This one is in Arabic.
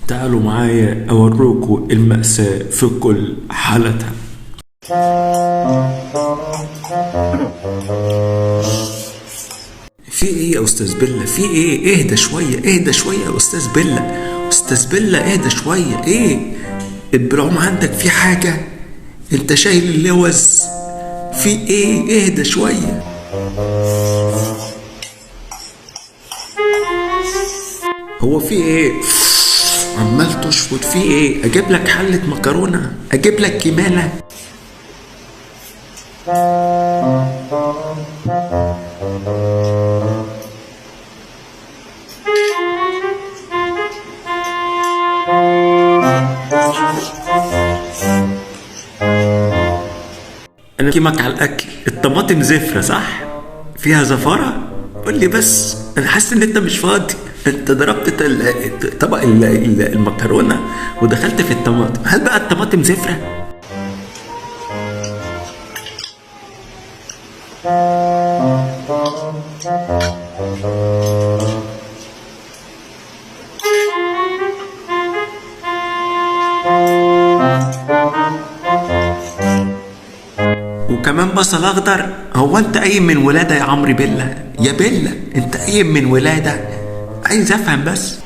تعالوا معايا أوروكوا المأساة في كل حالتها. في ايه يا استاذ بيلا؟ في ايه؟ اهدى شوية، اهدى شوية يا استاذ بيلا. استاذ بيلا اهدى شوية. ايه البلعوم عندك؟ في حاجة؟ انت شايل اللوز؟ في ايه؟ اهدى شوية. هو في ايه؟ عمال تشفط. في ايه؟ اجيب لك حلة مكرونة؟ اجيب لك كمالة؟ انا كيمك على الاكل. الطماطم زفرة صح؟ فيها زفارة؟ قول لي بس، انا حاسس ان انت مش فاضي. انت ضربت طبق المكرونة ودخلت في الطماطم. هل بقى الطماطم زفرة؟ وكمان بصل اخضر؟ هو انت قايم من ولاده يا عمرو بيلا؟ يا بيلا انت قايم من ولاده؟ عايز افهم بس.